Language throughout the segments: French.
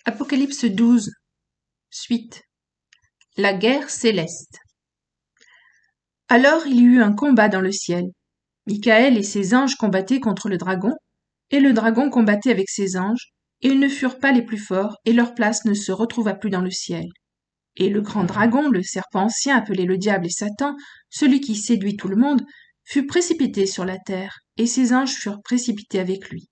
Apocalypse 12, suite. La guerre céleste. Alors il y eut un combat dans le ciel. Michael et ses anges combattaient contre le dragon, et le dragon combattait avec ses anges, et ils ne furent pas les plus forts, et leur place ne se retrouva plus dans le ciel. Et le grand dragon, le serpent ancien appelé le diable et Satan, celui qui séduit tout le monde, fut précipité sur la terre, et ses anges furent précipités avec lui.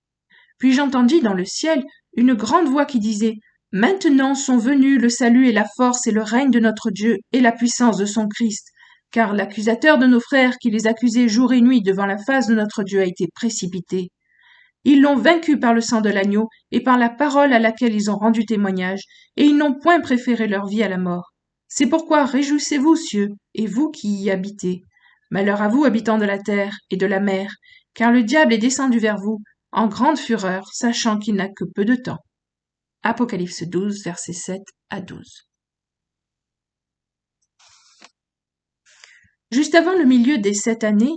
Puis j'entendis dans le ciel une grande voix qui disait « Maintenant sont venus le salut et la force et le règne de notre Dieu et la puissance de son Christ, car l'accusateur de nos frères qui les accusait jour et nuit devant la face de notre Dieu a été précipité. Ils l'ont vaincu par le sang de l'agneau et par la parole à laquelle ils ont rendu témoignage, et ils n'ont point préféré leur vie à la mort. C'est pourquoi réjouissez-vous, cieux, et vous qui y habitez. Malheur à vous, habitants de la terre et de la mer, car le diable est descendu vers vous, en grande fureur, sachant qu'il n'a que peu de temps. Apocalypse 12, versets 7 à 12. Juste avant le milieu des 7 années,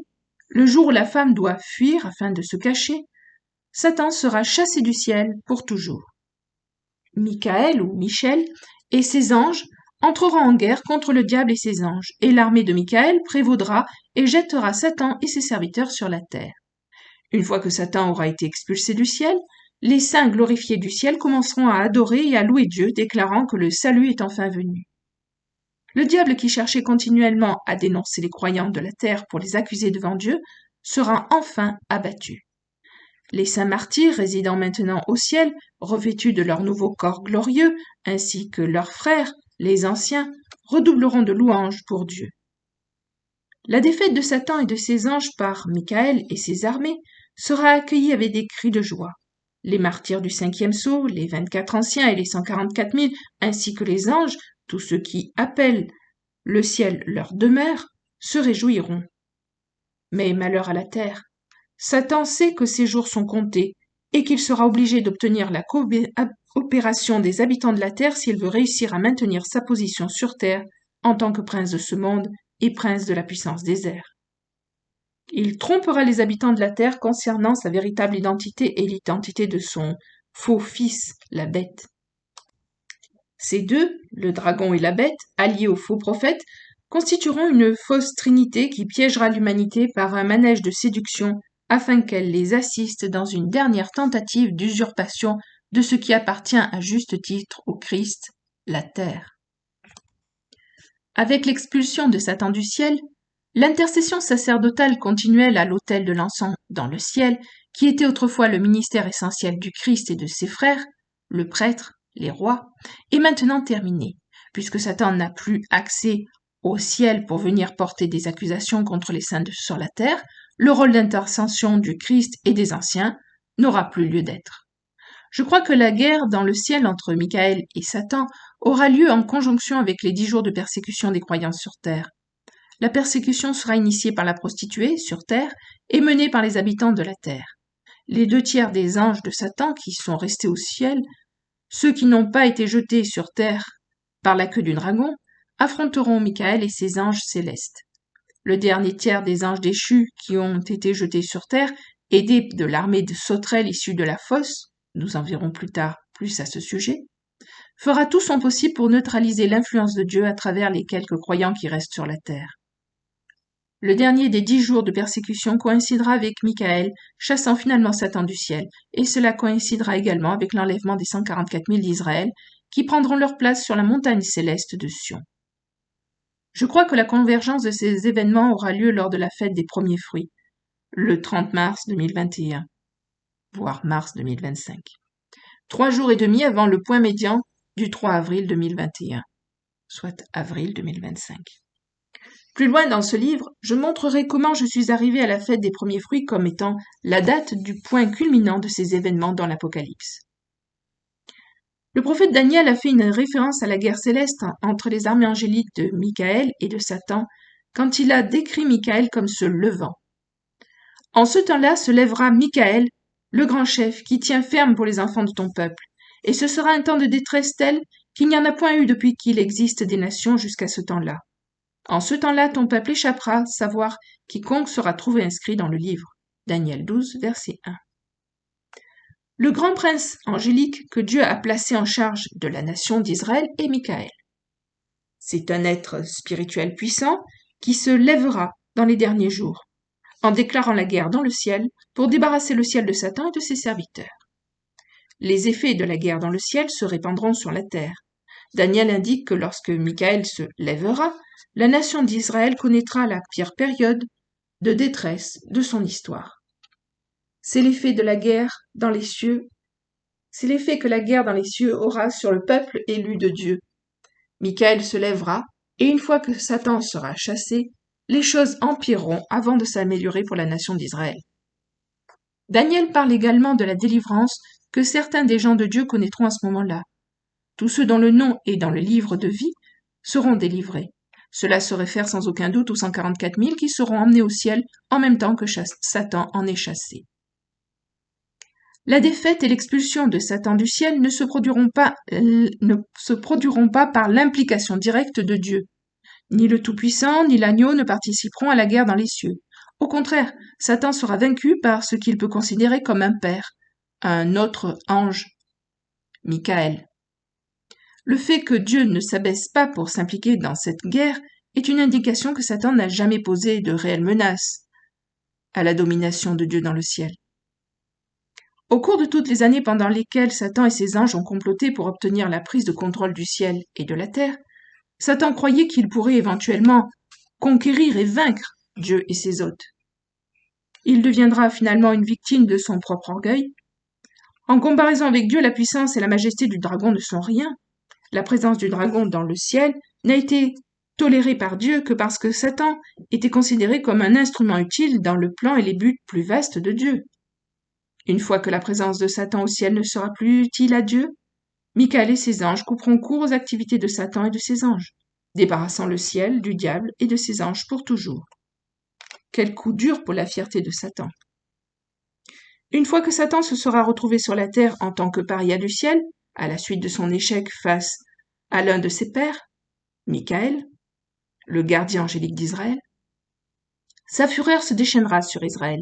le jour où la femme doit fuir afin de se cacher, Satan sera chassé du ciel pour toujours. Michael ou Michel et ses anges entreront en guerre contre le diable et ses anges, et l'armée de Michael prévaudra et jettera Satan et ses serviteurs sur la terre. Une fois que Satan aura été expulsé du ciel, les saints glorifiés du ciel commenceront à adorer et à louer Dieu, déclarant que le salut est enfin venu. Le diable qui cherchait continuellement à dénoncer les croyants de la terre pour les accuser devant Dieu sera enfin abattu. Les saints martyrs résidant maintenant au ciel, revêtus de leur nouveau corps glorieux, ainsi que leurs frères, les anciens, redoubleront de louanges pour Dieu. La défaite de Satan et de ses anges par Michael et ses armées sera accueillie avec des cris de joie. Les martyrs du 5e sceau, les 24 anciens et les 144 000, ainsi que les anges, tous ceux qui appellent le ciel leur demeure, se réjouiront. Mais malheur à la terre. Satan sait que ses jours sont comptés et qu'il sera obligé d'obtenir la coopération des habitants de la terre s'il veut réussir à maintenir sa position sur terre en tant que prince de ce monde et prince de la puissance des airs. Il trompera les habitants de la terre concernant sa véritable identité et l'identité de son faux fils, la bête. Ces deux, le dragon et la bête, alliés aux faux prophètes, constitueront une fausse trinité qui piégera l'humanité par un manège de séduction afin qu'elle les assiste dans une dernière tentative d'usurpation de ce qui appartient à juste titre au Christ, la terre. Avec l'expulsion de Satan du ciel, l'intercession sacerdotale continuelle à l'autel de l'encens dans le ciel, qui était autrefois le ministère essentiel du Christ et de ses frères, le prêtre, les rois, est maintenant terminée, puisque Satan n'a plus accès au ciel pour venir porter des accusations contre les saints sur la terre. Le rôle d'intercession du Christ et des anciens n'aura plus lieu d'être. Je crois que la guerre dans le ciel entre Michael et Satan aura lieu en conjonction avec les 10 jours de persécution des croyants sur terre. La persécution sera initiée par la prostituée sur terre et menée par les habitants de la terre. Les 2/3 des anges de Satan qui sont restés au ciel, ceux qui n'ont pas été jetés sur terre par la queue du dragon, affronteront Michael et ses anges célestes. Le dernier tiers des anges déchus qui ont été jetés sur terre, aidés de l'armée de sauterelles issue de la fosse, nous en verrons plus tard plus à ce sujet, fera tout son possible pour neutraliser l'influence de Dieu à travers les quelques croyants qui restent sur la terre. Le dernier des 10 jours de persécution coïncidera avec Michael, chassant finalement Satan du ciel, et cela coïncidera également avec l'enlèvement des 144 000 d'Israël, qui prendront leur place sur la montagne céleste de Sion. Je crois que la convergence de ces événements aura lieu lors de la fête des premiers fruits, le 30 mars 2021, voire mars 2025. 3 jours et demi avant le point médian du 3 avril 2021, soit avril 2025. Plus loin dans ce livre, je montrerai comment je suis arrivé à la fête des premiers fruits comme étant la date du point culminant de ces événements dans l'Apocalypse. Le prophète Daniel a fait une référence à la guerre céleste entre les armées angéliques de Michael et de Satan quand il a décrit Michael comme se levant. En ce temps-là se lèvera Michael, le grand chef, qui tient ferme pour les enfants de ton peuple, et ce sera un temps de détresse tel qu'il n'y en a point eu depuis qu'il existe des nations jusqu'à ce temps-là. En ce temps-là, ton peuple échappera, savoir quiconque sera trouvé inscrit dans le livre. Daniel 12, verset 1. Le grand prince angélique que Dieu a placé en charge de la nation d'Israël est Michaël. C'est un être spirituel puissant qui se lèvera dans les derniers jours, en déclarant la guerre dans le ciel pour débarrasser le ciel de Satan et de ses serviteurs. Les effets de la guerre dans le ciel se répandront sur la terre. Daniel indique que lorsque Michaël se lèvera, la nation d'Israël connaîtra la pire période de détresse de son histoire. C'est l'effet de la guerre dans les cieux. C'est l'effet que la guerre dans les cieux aura sur le peuple élu de Dieu. Michaël se lèvera, et une fois que Satan sera chassé, les choses empireront avant de s'améliorer pour la nation d'Israël. Daniel parle également de la délivrance que certains des gens de Dieu connaîtront à ce moment-là. Tous ceux dont le nom est dans le livre de vie seront délivrés. Cela se réfère sans aucun doute aux 144 000 qui seront emmenés au ciel en même temps que Satan en est chassé. La défaite et l'expulsion de Satan du ciel ne se produiront pas par l'implication directe de Dieu. Ni le Tout-Puissant, ni l'Agneau ne participeront à la guerre dans les cieux. Au contraire, Satan sera vaincu par ce qu'il peut considérer comme un père, un autre ange, Michaël. Le fait que Dieu ne s'abaisse pas pour s'impliquer dans cette guerre est une indication que Satan n'a jamais posé de réelle menace à la domination de Dieu dans le ciel. Au cours de toutes les années pendant lesquelles Satan et ses anges ont comploté pour obtenir la prise de contrôle du ciel et de la terre, Satan croyait qu'il pourrait éventuellement conquérir et vaincre Dieu et ses hôtes. Il deviendra finalement une victime de son propre orgueil. En comparaison avec Dieu, la puissance et la majesté du dragon ne sont rien. La présence du dragon dans le ciel n'a été tolérée par Dieu que parce que Satan était considéré comme un instrument utile dans le plan et les buts plus vastes de Dieu. Une fois que la présence de Satan au ciel ne sera plus utile à Dieu, Michaël et ses anges couperont court aux activités de Satan et de ses anges, débarrassant le ciel du diable et de ses anges pour toujours. Quel coup dur pour la fierté de Satan. Une fois que Satan se sera retrouvé sur la terre en tant que paria du ciel, à la suite de son échec face à l'un de ses pairs, Michaël, le gardien angélique d'Israël, sa fureur se déchaînera sur Israël.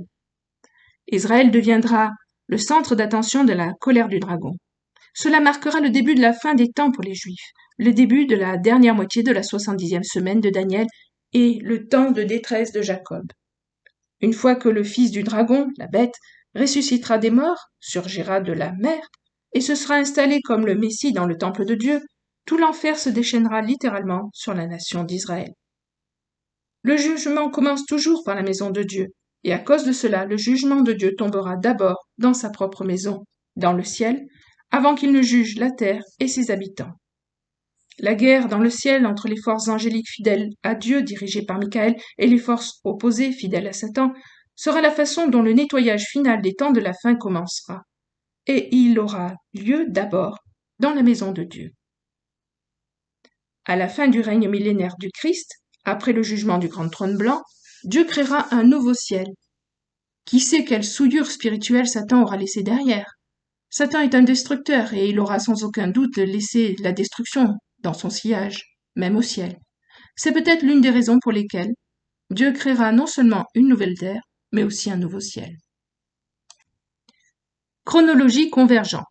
Israël deviendra le centre d'attention de la colère du dragon. Cela marquera le début de la fin des temps pour les Juifs, le début de la dernière moitié de la 70e semaine de Daniel et le temps de détresse de Jacob. Une fois que le fils du dragon, la bête, ressuscitera des morts, surgira de la mer, et se sera installé comme le Messie dans le temple de Dieu, tout l'enfer se déchaînera littéralement sur la nation d'Israël. Le jugement commence toujours par la maison de Dieu, et à cause de cela, le jugement de Dieu tombera d'abord dans sa propre maison, dans le ciel, avant qu'il ne juge la terre et ses habitants. La guerre dans le ciel entre les forces angéliques fidèles à Dieu dirigées par Michaël et les forces opposées fidèles à Satan sera la façon dont le nettoyage final des temps de la fin commencera. Et il aura lieu d'abord dans la maison de Dieu. À la fin du règne millénaire du Christ, après le jugement du grand trône blanc, Dieu créera un nouveau ciel. Qui sait quelle souillure spirituelle Satan aura laissé derrière? Satan est un destructeur et il aura sans aucun doute laissé la destruction dans son sillage, même au ciel. C'est peut-être l'une des raisons pour lesquelles Dieu créera non seulement une nouvelle terre, mais aussi un nouveau ciel. Chronologie convergente.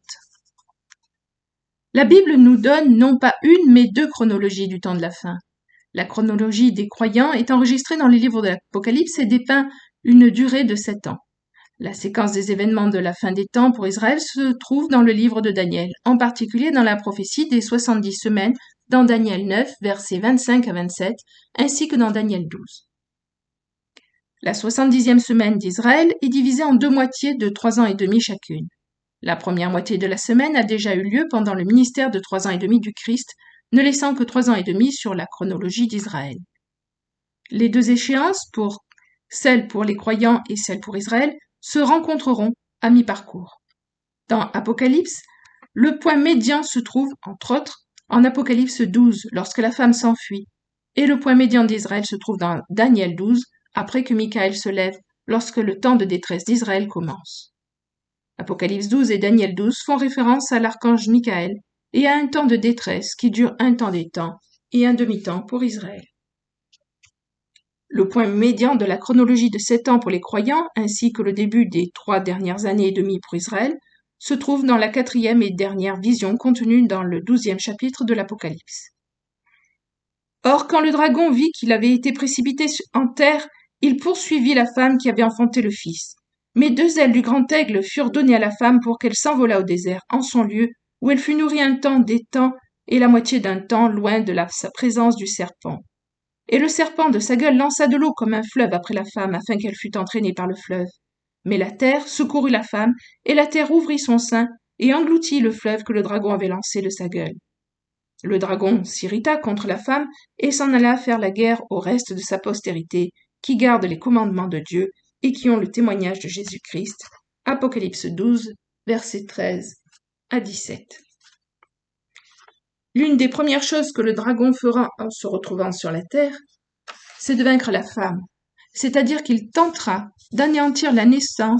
La Bible nous donne non pas une, mais deux chronologies du temps de la fin. La chronologie des croyants est enregistrée dans les livres de l'Apocalypse et dépeint une durée de 7 ans. La séquence des événements de la fin des temps pour Israël se trouve dans le livre de Daniel, en particulier dans la prophétie des 70 semaines dans Daniel 9, versets 25 à 27, ainsi que dans Daniel 12. La 70e semaine d'Israël est divisée en deux moitiés de 3 ans et demi chacune. La première moitié de la semaine a déjà eu lieu pendant le ministère de 3 ans et demi du Christ, ne laissant que 3 ans et demi sur la chronologie d'Israël. Les deux échéances, celle pour les croyants et celle pour Israël, se rencontreront à mi-parcours. Dans Apocalypse, le point médian se trouve, entre autres, en Apocalypse 12, lorsque la femme s'enfuit, et le point médian d'Israël se trouve dans Daniel 12, après que Michaël se lève, lorsque le temps de détresse d'Israël commence. Apocalypse 12 et Daniel 12 font référence à l'archange Michaël et à un temps de détresse qui dure un temps des temps et un demi-temps pour Israël. Le point médian de la chronologie de 7 ans pour les croyants, ainsi que le début des 3 dernières années et demie pour Israël, se trouve dans la 4e et dernière vision contenue dans le 12e chapitre de l'Apocalypse. Or, quand le dragon vit qu'il avait été précipité en terre, il poursuivit la femme qui avait enfanté le fils. Mais 2 ailes du grand aigle furent données à la femme pour qu'elle s'envolât au désert, en son lieu, où elle fut nourrie un temps, des temps, et la moitié d'un temps, loin de sa présence du serpent. Et le serpent de sa gueule lança de l'eau comme un fleuve après la femme, afin qu'elle fût entraînée par le fleuve. Mais la terre secourut la femme, et la terre ouvrit son sein, et engloutit le fleuve que le dragon avait lancé de sa gueule. Le dragon s'irrita contre la femme, et s'en alla faire la guerre au reste de sa postérité, qui garde les commandements de Dieu, et qui ont le témoignage de Jésus-Christ. Apocalypse 12, versets 13 à 17. L'une des premières choses que le dragon fera en se retrouvant sur la terre, c'est de vaincre la femme, c'est-à-dire qu'il tentera d'anéantir la nation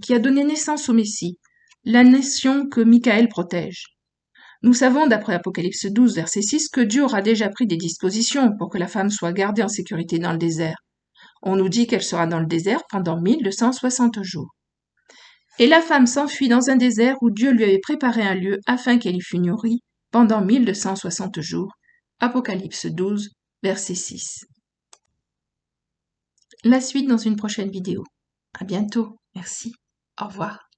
qui a donné naissance au Messie, la nation que Michael protège. Nous savons, d'après Apocalypse 12, verset 6, que Dieu aura déjà pris des dispositions pour que la femme soit gardée en sécurité dans le désert. On nous dit qu'elle sera dans le désert pendant 1260 jours. Et la femme s'enfuit dans un désert où Dieu lui avait préparé un lieu afin qu'elle y fût nourrie pendant 1260 jours. Apocalypse 12, verset 6. La suite dans une prochaine vidéo. À bientôt. Merci. Au revoir.